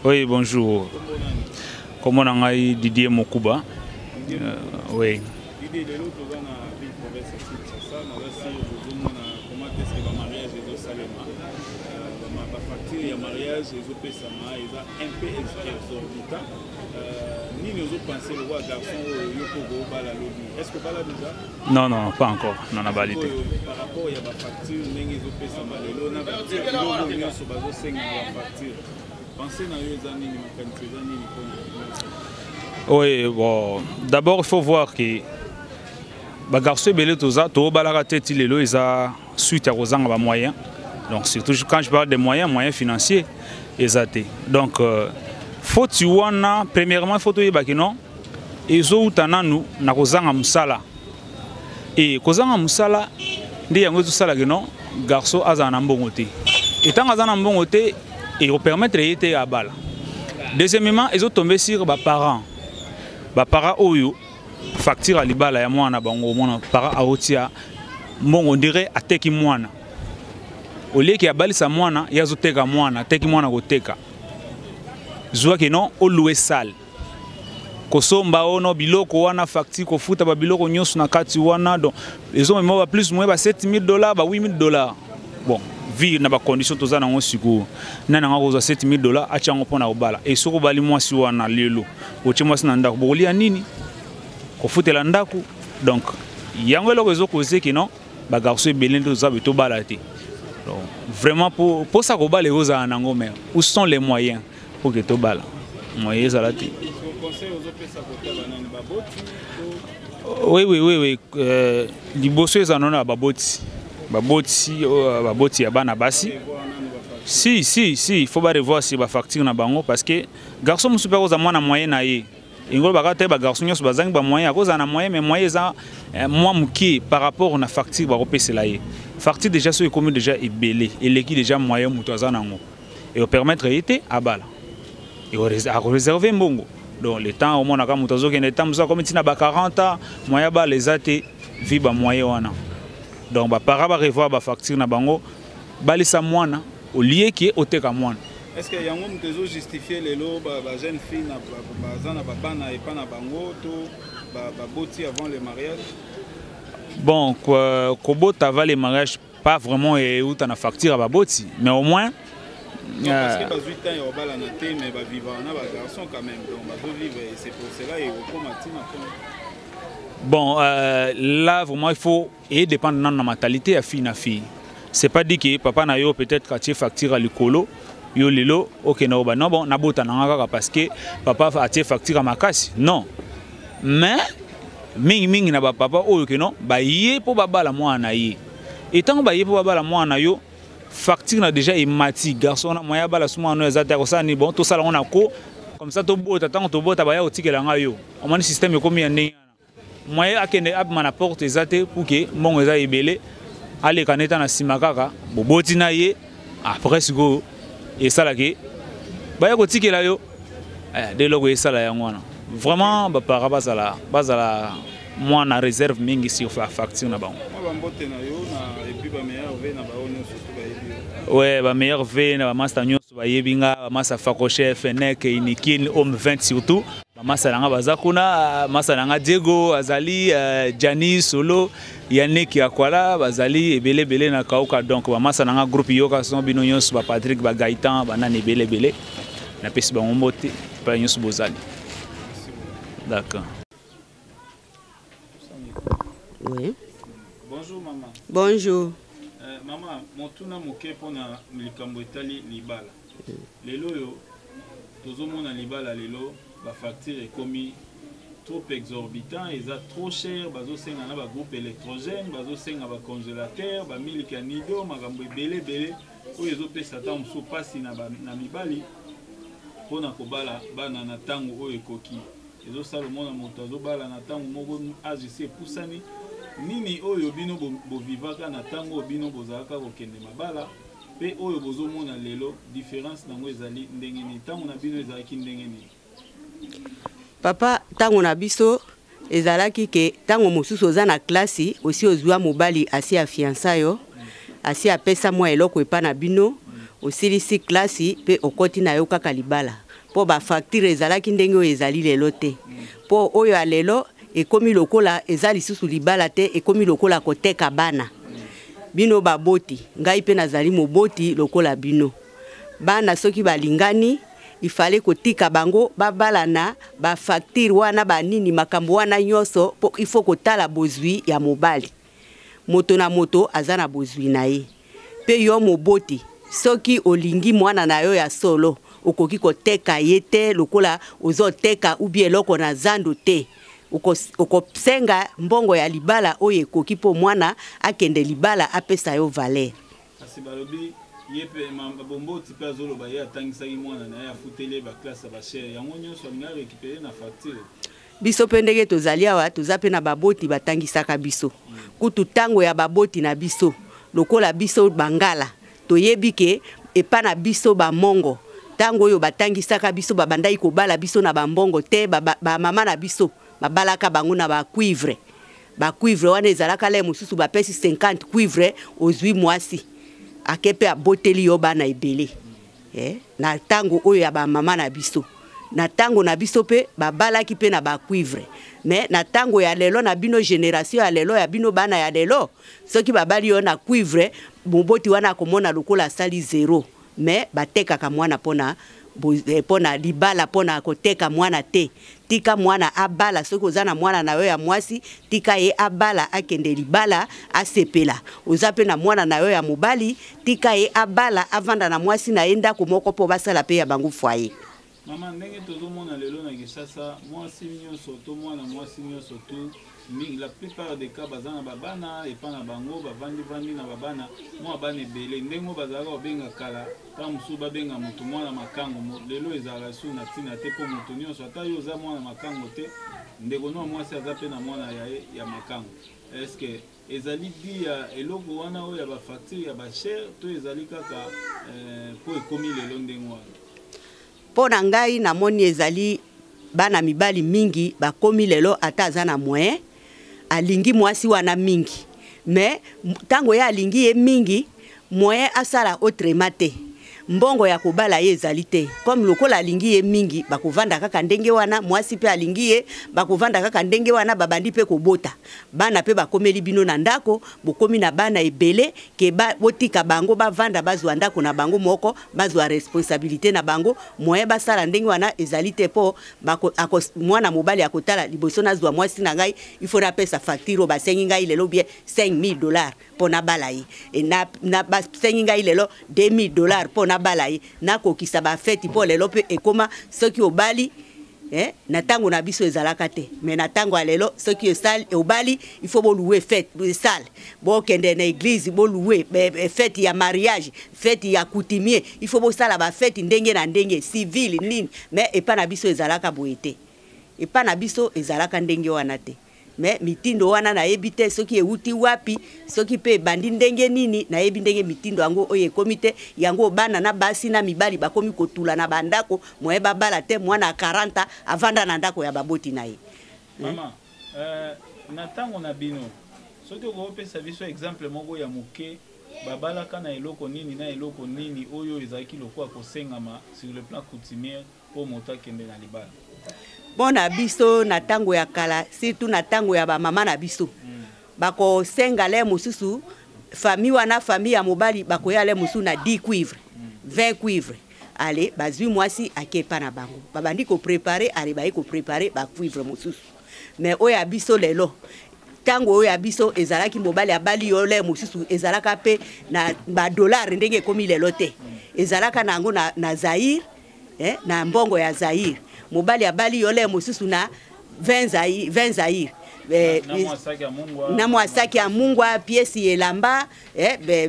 Oui, bonjour. Comment on a Didier Mokuba? Oui. Didier, de l'autre, on a vu pour ça, on va essayer de comment est-ce que le mariage est au Salema. Ma facture et le mariage est au Pessama, ils ont un peu exorbitant. Ni nous avons pensé le roi garçon Yoko Bala Lobby. Est-ce que Bala déjà? Non, non, pas encore. Non, on a validé. Par rapport à la facture, ils ont Pessama, on a validé sur base de la facture. Pensez dans les années, oui, bon, d'abord il faut voir que les garçons belé toza to balaka tete lelo eza suite à rozanga ba moyens. Donc surtout quand je parle des moyens financiers exacté. Donc faut tu wana premièrement faut to yeba que non ezo utana nous na rozanga musala. Et kozanga musala ndi yango to sala que non garçon azana mbongo te. Et tant azana mbongo te et au permettre d'être à balle. Deuxièmement, ils ont tombé sur les parents. Les parents oyo facture à l'ibala ya mwana bango mwana parents a otia mon on dirait a teki mwana. Au lieu qu'il a bali sa mwana ya zo teka mwana teki mwana ko teka. Zwa que non o louer salle. Ko somba ono biloko wana facture ko futa ba biloko nyonso na kati wana donc ils ont même plus ou moins $7,000 $8,000. Bon. Vie na ba condition toza na ngosiko na nga ko za $7,000 acha ngo na obala et soko bali mwasi wana lelo oche mwasi na ndako bolia nini ko futela ndako donc yango eloko ezokoze ki non ba garçon belé toza beto bala te donc vraiment pour ça ko bala oza na ngo mais où sont les moyens pour que to bala moyens za la te oui liboso eza nona baboti baboti ya bana basi si il faut pas revoir si ba facture na bango parce que garçon musu pe koza mwana moyen na ye ingolo bakate ba garçon nyos bazangi ba moyen koza na moyen mais moyen za moi muki par rapport na facture ba kopesela ye facture déjà so ekomi déjà ebelé eleki déjà moyen muto azana ngo et au permettre été à bala et à réserver mbongo donc le temps au moins na muto zo kende temps so comme tina ba 40 ans moyen ba les ate vi ba moyen wana. Donc ba para ba revoir ba facture na bango balisa mwana au lieu qui est oteka mwana. Est-ce que yango mtezo justifier lelo ba jeune fille na bazana ba bana et pas na bango to ba boti avant le mariage? Bon ko bota avant le mariage pas vraiment et ou ta na facture ba boti mais au moins parce que ba 8 ans et obala na té mais ba vivre na ba garçon quand même donc ba vivre et c'est pour cela et au matina. Bon, là, vraiment, il faut dépendre de la mentalité à fille na fille. C'est pas dit que papa na yo peut-être quand tu facture à l'écolo, yo lelo, ok, non, bon, na bota na parce que papa a tiré facture à ma casse. Non. Mais, ming na papa, oh, ok, non, bah, yé pour baba la moi na yé. Et tant que yé pour baba la moi na yo, facture na déjà mati, garçon, na moya bala souma no ezata ko ça ni bon, tout ça on a ko, comme ça, to bota, tant to bota, bah, ya otike la nga yo. On a un système de combien de moi akende abmana porte ezate pour que mon eza ebele ale kaneta na simakaka boboti na ye après siko et ça là que ba ya kotikela yo de logo esala ya ngwana vraiment ba para bazala moi na réserve mingi sur facture na bango ba mbote na yo na et puis ba meilleur ve na ba ono surtout ba yebi ouais ba meilleur ve na ba master nyonso ba yebinga ba master fako chef nek inikin homme 20 surtout masa nanga bazakuna masa nanga Diego azali Jani Solo Yannick Yakwala bazali ebele na kauka donc masa nanga groupe yoka son bino nyonso ba Patrick ba Gaëtan ba nani ebele na pesi ba ngombote pa nyonso bozali. D'accord. Oui. Bonjour maman. Bonjour. Maman, mon tuna moke pona likambo etali libala. Lelo yo tozomona libala lelo la facture est commis trop exorbitant, ils ont trop cher, bazo senga na ba groupe électrogène, bazo senga ba congélateur, ba milika nido, magambo belé o ezo pesa ta mso pasi na mibali pona ko bala bana na tango o ekoki. Ezo salomo na moto azo bala na tango moko agisi pusani nini oyo bino bo vivaka na tango bino bozalaka ko kende mabala pe oyo bozo mona lelo différence nango ezali ndenge ni tango na bino ezalaki ndenge ni. Papa, tango na biso ezalaki ke tango mosusu oza na klasi aussi ozwa mobali asi a fiançayo asi apesa mwa eloko epa na bino osilisi klasi pe okoti na yo kaka libala po ba facture ezalaki ndenge oyo ezali lelo te po oyo ya lelo ekomi lokola eza lisusu libala te ekomi lokola koteka bana bino baboti ngai pe nazali moboti lokola bino bana soki balingani ifale kotika bango babalana ba facture wana banini makambo wana nyonso po ifo kotala bozwi ya mobali moto na moto azana bozwi na ye pe yo moboti soki olingi mwana na yo ya solo okoki koteka ye te lokola ozoteka ubi eloko na zando te okosenga mbongo ya libala oyo ekoki po mwana akende libala apesa yo valer kasi balobi yepe mabomboti pe azoloba ye atangisaki mwana na ye afuteli ba classe ba chere yango nyonso alinga récupérer na facture biso pe ndenge tozali awa toza pe na baboti batangisaka biso kutu tango ya baboti na biso lokola biso bangala toyebi ke epa na biso bamongo tango oyo batangisaka biso babandai kobala biso na bambongo te ba mama na biso babalaka bango na ba cuivre wana ezalaka le mosusu bapesi 50 cuivre ozwi mwasi akepe aboteli yo bana ebele na tango oyo ya ba mama na biso na tango na biso pe babalaki pe na ba cuivre mais na tango ya lelo na bino génération ya lelo ya bino bana ya lelo soki babali yo na cuivre moboti wana komona lokola sali 0 mais batekaka mwana pona libala pona koteka mwana te tika mwana abala soki ozana mwana na yo ya mwasi tika ye abala akende libala asepela oza pe na mwana na yo ya mobali tika ye abala avanda na mwasi na enda komoko po basala pe ya bangu foyer mama ndenge tozomona lelo na Kinshasa mwasi nyonso to mwana mwasi nyonso tu la plupart des cas bazana babana epa na bango bavandi na babana mwa bana ebele ndenge bazalaka obenga kala ta mosusu babenga moto mwana makango lelo ezalaka su na ntina te mpo moto nyonso ata yo oza mwana makango te ndeko no mwasi aza pe na mwana ya makango eske ezali di ya eloko wana oyo ya bafacture ya bachere to ezali kaka po ekomi lelo ndenge wana po na ngai namoni ezali bana mibali mingi bakomi lelo ata aza na moyen alingi mwasi wana mingi mais tango ya alingi ye mingi moyen asala autrement te mbongo ya kobala ye ezali te comme lokola alingi ye mingi bakovanda kaka ndenge wana mwasi pe alingi ye bakovanda kaka ndenge wana babandi pe kobota bana pe bakomeli bino na ndako bokomi na bana ebele ke botika bango bavanda bazwa ndako na bango moko bazwa responsabilité na bango moyen basala ndenge wana ezali te po mwana mobali akotala liboso nazwa mwasi na ngai ifo na pesa facture basengi ngai lelo bien $5,000 pona bala ye na basengi ngai lelo $2,000 pona bala ye na kokisa ba feti po lelo pe ekoma soki obali na tango na biso ezalaka te mais na tango lelo soki obali il faut louer fête salle bo kende na église bo louer fête ya mariage fête ya coutumier il faut bo sala ba fête ndenge na ndenge civil nini mais epa na biso ezalaka boete epa na biso ezalaka ndenge wana te mais mitindo wana na ebite soki euti wapi soki pe bandi ndenge nini na ebi ndenge mitindo yango oye komite yango bana na basi na mibali bakomi kotula na bandako moye babala te mwana 40 avanda na ndako ya baboti na ye mama na tango na bino soki ko pesa biso exemple moko ya moke babalaka na eloko nini oyo ezaki lokwa kosengama sur le plan coutumier pour moto kende na libala bona biso na tango ya kala surtout na tango ya ba mama na biso bako senga le mususu famille wana famille ya mobali bako ya le mususu na 10 cuivre 20 cuivre allez bazui mwasi akepa na bango babandi ko préparer allez ba ko préparer ba cuivre mususu mais oya biso lelo tango oya biso ezalaki mobali abali yo le mususu ezalaka pe na ba dollar ndenge komi lelo te ezalaka nango na Zaire na mbongo ya Zaire mobali abali yole mususu na 20 Zaire na mwasaki ya mungwa piesi elamba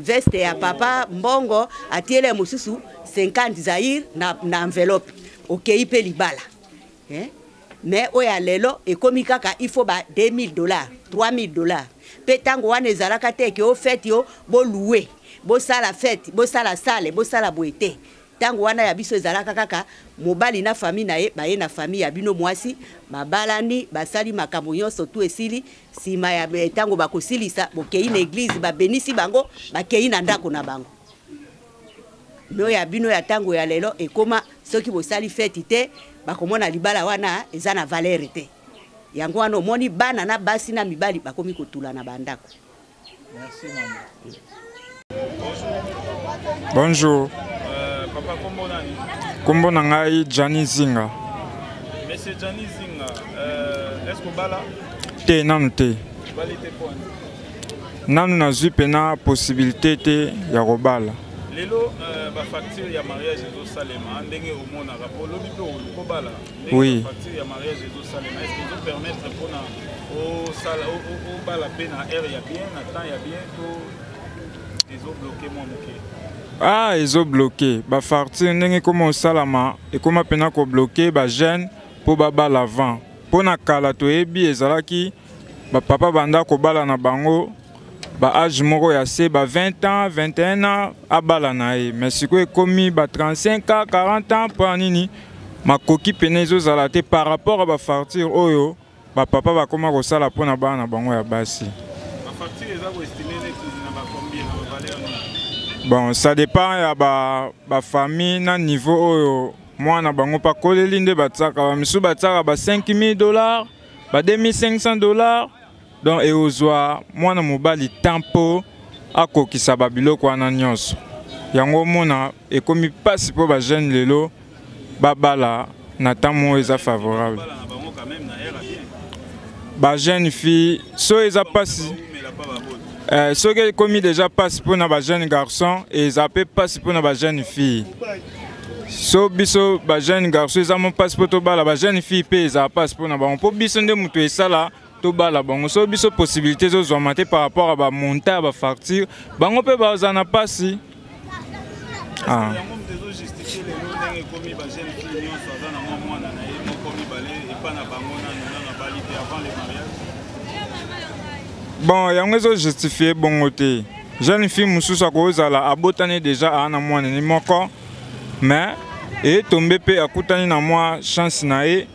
veste ya papa mbongo atiele mususu 50 Zaire na enveloppe okei pe libala mais oya lelo ekomi kaka il faut ba $2,000 $3,000 pe tango wana ezalaka te ke o fête yo bo louer bo sala fête bo sala sale bo sala boete tango wana ya biso ezalaka kaka mobali na famille na ye baye na famille ya bino mwasi babalani basali makambo nyonso tu esili sima ya tango bakosilisa bokei na église babenisi bango bakei na ndako na bango mais ya bino ya tango ya lelo ekoma soki bosali fête te bakomona libala wana eza na valeur te yango wana omoni bana na basi na mibali bakomi kotula na bandako. Merci maman. Bonjour. Papa kombo nani? Kombo na ngai Jani Zinga. Monsieur Jani Zinga, est-ce que bala? Te nanu te. Bali te point. Nanu nazwi pena possibilité te ya kobala. Lelo ba facture ya mariage ezo salema ndenge omona rapport lobi pe ko bala. Oui. Facture ya mariage ezo salema est-ce que zo permettre pona au sala au bala pe na air ya bien na temps ya bien to ezo bloquer mon moké. Ah, ezo bloqué. Ba facture ndenge komo salama e koma pena ko bloquer ba jeune po baba l'avant. Pona kala to ebi ezalaki ba papa banda ko bala na bango. Ba âge moko ya se ba 20 ans, 21 ans abala na ye. Mais siko ekomi ba 35 ans, 40 ans pour nini makoki pene ezozala te par rapport à ba facture oyo ba papa ba koma ko sala pona bana bango ya basi. Ba facture eza ko estimer na ba combien na valeur ni? Bon, ça dépend ya ba famille na niveau oyo mwana bango pa koleli nde batsaka ba misu batsaka ba $5,000, ba $2,500. Donc et ozwa mwana mobali tempo akokisa ba biloko wana nyonso. Yango mona ekomi pasi po ba jeune lelo babala na tamo eza favorable. Ba jeune fille so eza pasi so que komi déjà passe pour na ba jeune garçon et ça peut passer pour na ba jeune fille. So biso ba jeune garçon eza mon passe pour to bala ba jeune fille pe ça passe pour na ba po biso nde mutu esala to bala bango so biso possibilité zo zomate par rapport à ba montant ba facture bango pe ba za na passi. Ah. Bon, yango ezo justifier bongo te. Jeune fille mususu akozala abotani déjà ana mwana ni moko mais et tombe pe akutani na mwa chance na ye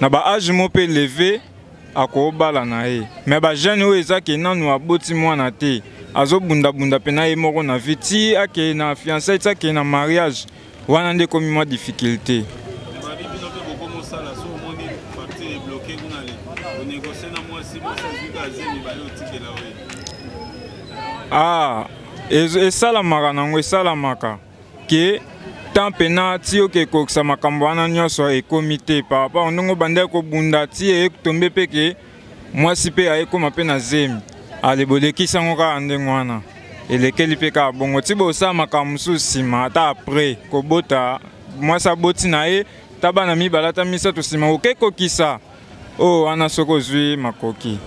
na ba âge mo pe levé akobala na ye mais ba jeune oyo ezaki nanu aboti mwana te azobunda bunda pe na ye moko na vie ti ake na fiançailles ti ake na mariage wana nde komi mwa difficulté. Ah, esalamaka nango esalamaka ke tant pena ti oke kokisa makambo wana nyonso ekomi te par rapport ndongo banda kobunda ti etombe pe ke mwasi pe ayekoma pe na zemi alebodekisa ngo kaka ndenge wana elekeli pe kaka bongo ti bosala makambo mosusu nsima ata apres kobota mwasi aboti na ye ta bana mibale ata misato nsima okekokisa oyo wana soki ozwi makoki.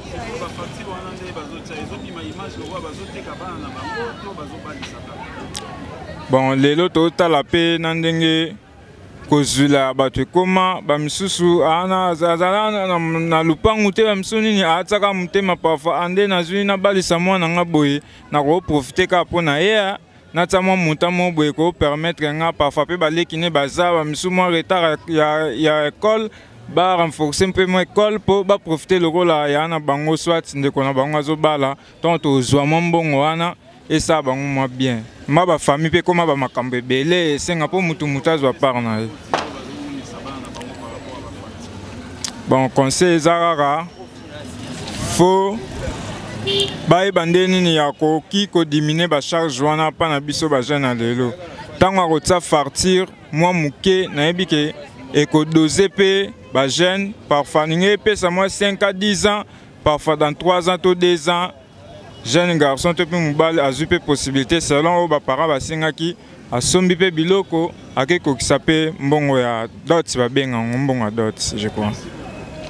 Bon, lelo totala pe na ndenge kozwila bato ekoma bamisusu ana na lupangu te bamisu nini atsaka motema parfois ande nazwi nabalisa mwana nga boye na koprofite kaka mpo na ye natya mwa monta mo boye kopermettre nga parfois mpe baleki ne baza bamisu mwa retard ya ekole barenforce mpe mwa ekole mpo baprofite lokola ya na bango swat ndeko na bango azobala donc tozwa mwa mbongo wana esa bango mwa bien ma ba famille pe koma ba makambo ebele esenga mpo mutu azwa part na ye. Bon, conseil eza kaka fo bayeba nde nini ya koki kodimine bacharge wana mpa na biso bajeune na lelo ntango akotya facture mwa moke nayebi ke ekodose mpe bajeune parfois ninge epesa mwa 5 à 10 ans parfois dans 3 ans to 2 ans jeune garçon to pe mobali azwi pe possibilité selon oyo baparent basengaki asombi pe biloko akekokisa pe mbongo ya dot babenga yango mbongo ya dot je crois.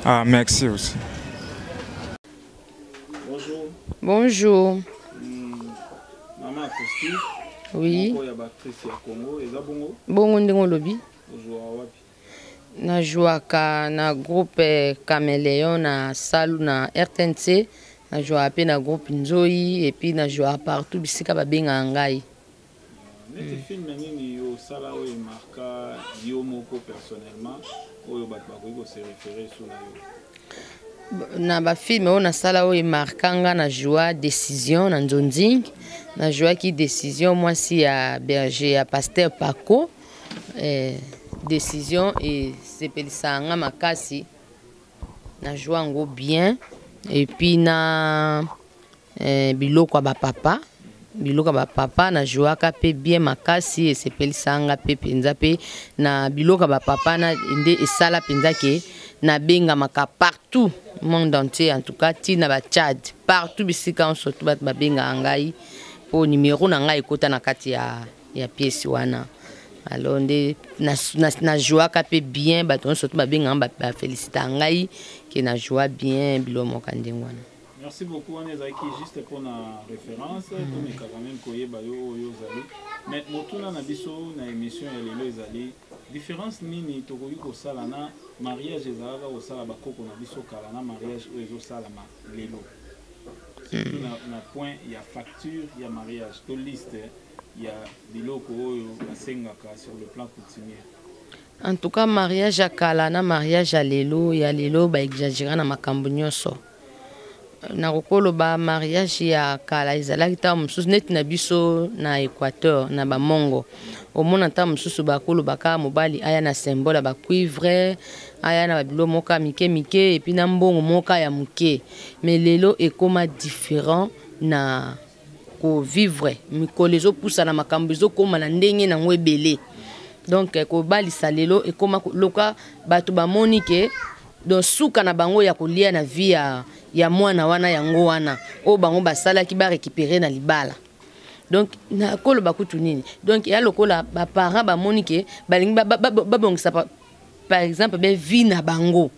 Ah, merci aussi. Bonjour. Bonjour. Maman Acoustique. Oui. Bongo. Bongo ndenge olobi. wapi? Najuaka na groupe Caméléon na salu na RTNC. Najoua pe na groupe Nzoi et puis najoua partout bisika babenga ngai. Neti film nini yo sala o marka yo moko personnellement oyo bato bakoki se référer sur na yo. Na ba film o na sala o markanga na joie décision na Nzonzing na joie qui décision moi si à berger à pasteur Paco décision et c'est pelisanga makasi na joie ngo bien et puis na biloko ba papa na joie ka pe bien makasi et c'est pelisanga pe penza pe na biloko ba papa na inde esala penza ke na benga maka partout monde entier en tout cas ti na ba Tchad partout bisika on surtout ba benga ngai po numéro na ngai kota na kati ya pièce wana alors na joie ka pe bien ba ton surtout ba benga ba féliciter ngai que na joie bien bilo mokande ngwana. Merci beaucoup on est aquí juste pour la référence tout mais quand même koyeba yo zali mais motuna na biso na émission ya lelo ezali différence nini tokoki kosala na mariage ezalaka kosala bakoko na biso kala na mariage oyo ezosalama lelo surtout na point ya facture ya mariage to liste ya biloko oyo basengaka sur le plan coutumier. En tout cas mariage ya kala na mariage ya lelo ba exagérer na makambo nyonso na kokolo ba mariage ya kala ezalaki ta mosusu neti na biso na Équateur na bamongo omona ta mosusu bakolo baka mobali aya na symbole ba cuivre aya na babilo moka mike et puis na mbongo moka ya muke mais lelo ekoma différent na ko vivre mikolo ezopusa na makambo ezokoma na ndenge na ngo ebele donc ko balisa lelo ekoma loka bato bamoni ke donc suka na bango ya kolia na vie ya mwana wana yango wana o bango basala ki ba récupérer na libala donc na kolo bakutu nini donc ya lokola ba parents ba monike balingi ba bongisa par exemple ben vie na bango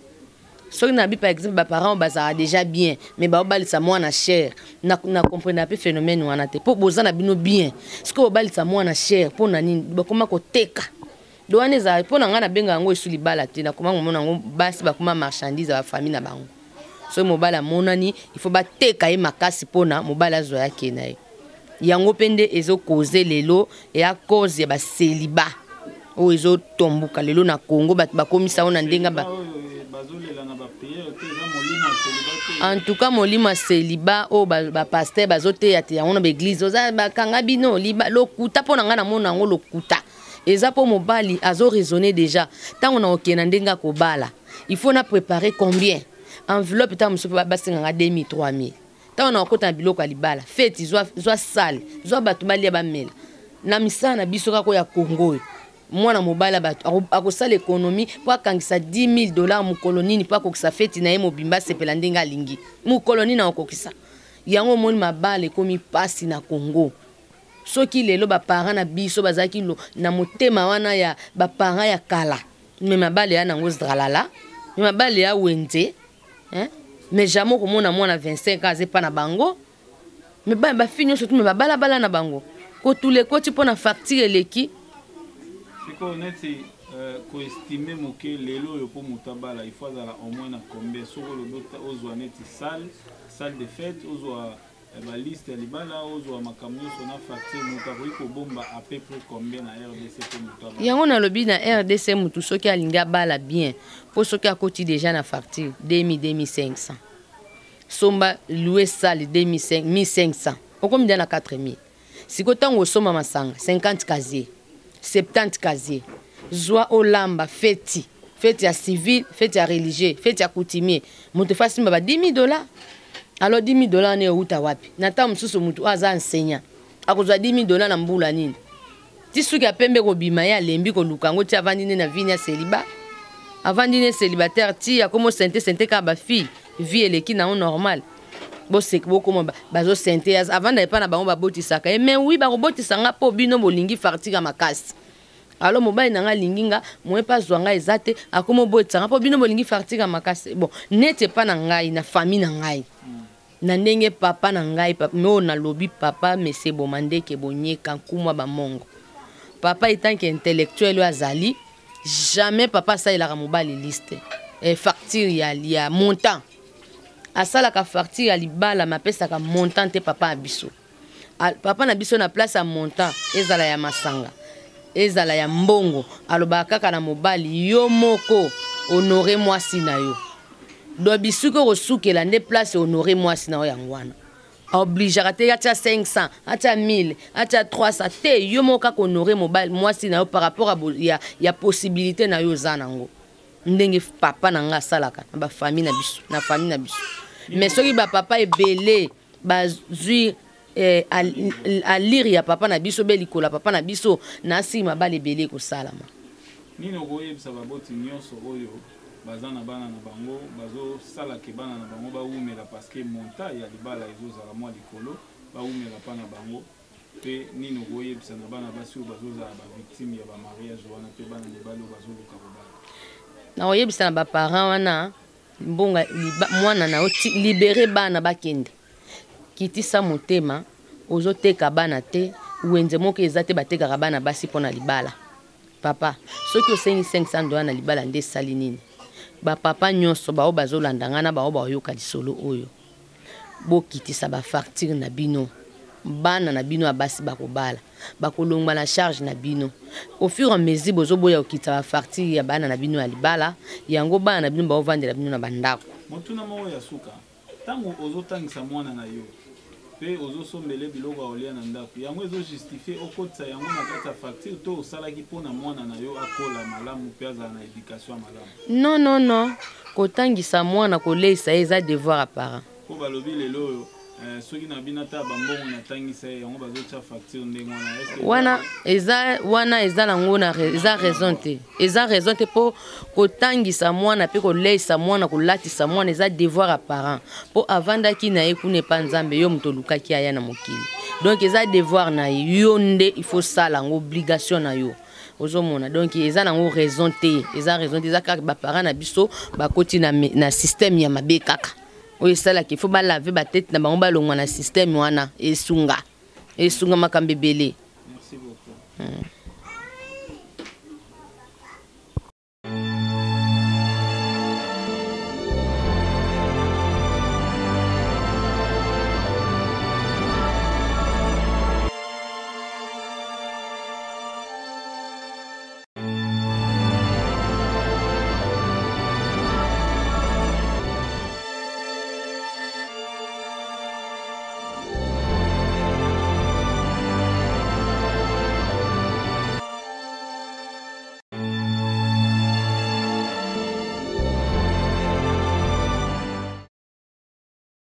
so na bi par exemple ba parents bazara déjà bien mais ba balisa mwana cher na comprendre peu phénomène wana te po bozana bino bien ce que balisa mwana cher po na nini bakoma ko teka doane za po na ngana benga ngo esu libala te na koma ngomona ngo basi bakoma marchandise ba famille na bango so mobala monani il faut ba teka e makasi pona mobala zo yake na ye yango pende ezo causer lelo et à cause ya ba célibat o ezo tombuka lelo na Congo ba komisa ona ndenga ba en tout cas molimo célibat o ba pasteur bazote ya te yango na église oza ba kanga bino liba lokuta pona ngana mona ngo lokuta eza po mobali azo raisonner déjà tant on a okena ndenga ko bala il faut na préparer combien enveloppe ta musu ba basinga 2000 3000 ta on a okota biloko libala fête zwa sale zwa batu bali ba mela na misana biso kako ya Congo mwana mobala batu akosala économie po akangisa $10,000 mu kolonini po akokisa fête na ye mobimba sepela ndenga lingi mu koloni na okokisa yango moni mabale komi pasi na Congo soki lelo ba parents na biso bazaki lo na motema wana ya ba parents ya kala mais mabale ya nango zdralala mais mabale ya wende mais jamais komona mwana 25 ans pas na bango mais ba finyo surtout mais bala na bango ko tous les côtés pour na facture leki c'est quoi honnête ko estimer moke lelo yo po mutabala il faut ala au moins na combien sur le dota ozwa neti salle de fête ozwa ba liste ya libala ozwa makamyo sona facture mutako iko bomba à peu près combien na RDC po mutabala yango na lobi na RDC mutu soki alinga bala bien po soki akoti déjà na facture 2500 somba louer salle 1500 okomi na 4000 siko tango soma masanga 50 casier 70 casier zwa olamba fête ya civil fête ya religieux fête ya coutumier mutu fasimba ba $10,000 alors $10,000 ne uta wapi nata msusu mutu aza enseignant akozwa $10,000 na mbula nini tisuki apembe ko bima ya lembi ko lukango ti avandine na vini ya célibat avandine célibataire ti akomo sente ka ba fille vie eleki na normal bo sek boko mo bazo sente avanda epa na bango babotisaka mais oui ba robotisanga po bino bolingi fartika makasi alors mobali nanga linginga moi pas zwanga ezate akomo botisanga po bino bolingi fartika makasi bon nete pa na ngai na famille na ngai na ndenge papa na ngai papa me na lobi papa monsieur Bomandeke bonyeka kumwa ba mongo papa étant que intellectuel ou azali jamais papa ça il a mobali liste et facture ya montant asala ka facture ya libala mapesa ka montant te papa abiso papa na biso na place à montant ezala ya masanga ezala ya mbongo aloba kaka na mobali yo moko honorer moi sina yo do bisuko rosukela nde place honorer moi sina yo yangwana obligeaka te atia 500 atia 1000 atia 300 te yo moka honorer mobile mwasi na yo par rapport à ya possibilité na yo za nango ndenge papa na nga salaka na ba famille na biso na famille na biso mais soki ba papa ebele bazui à lire ya papa na biso be likola papa na biso na sima ba lebele ko salama nino koyebisa baboti nyonso oyo baza na bana na bango bazo sala ke bana na bango baumela parce que montagne ya libala ezozala mwa likolo baumela pa na bango pe nino koyebisa na bana basi oyo bazozala bavictime ya bamariage wana pe bana libala oyo bazoluka kobala na koyebisa na baparent wana mbonga mwana na libere bana bakende kitisa motema ozoteka bana te wenze moko eza te batekaka bana basi mpo na libala papa soki osengi $500 na libala nde esali nini bapapa nyonso bao bazolanda nga na bao baoyoka lisolo oyo bokitisa bafacture na bino bana na bino ya basi bakobala bakolongwa na charge na bino au fur et à mesure bozoboya okitisa bafacture ya bana na bino ya libala yango bana na bino baovandela bino na bandako motuna moko ya suka ntango ozotangisa mwana na yo pe ozosombele biloko aolia na ndako yango ezojustifie okotisa yango na kati ya facture to osalaki mpona mwana na yo akola malamu mpe azala na éducation ya malamu non kotangisa mwana koleisa ye eza devoir à parent po balobi lelo oyo soki na bino ata bambongo natangisa ye yango bazotia facture ndenge wana eza nango eza raison te eza raison te mpo kotangisa mwana mpe koleisa mwana kolatisa mwana eza devoir à parent mpo avandaki na ye kuna epa nzambe yo moto olukaki aya na mokili donc eza devoir na ye yo nde il faut sala yango obligation na yo ozomona donc eza nango raison te eza kaka baparent na biso bakoti na système ya mabe kaka oyo esalaki fo balave batete na bango balongwa na système wana esunga makambo ebele. Merci beaucoup.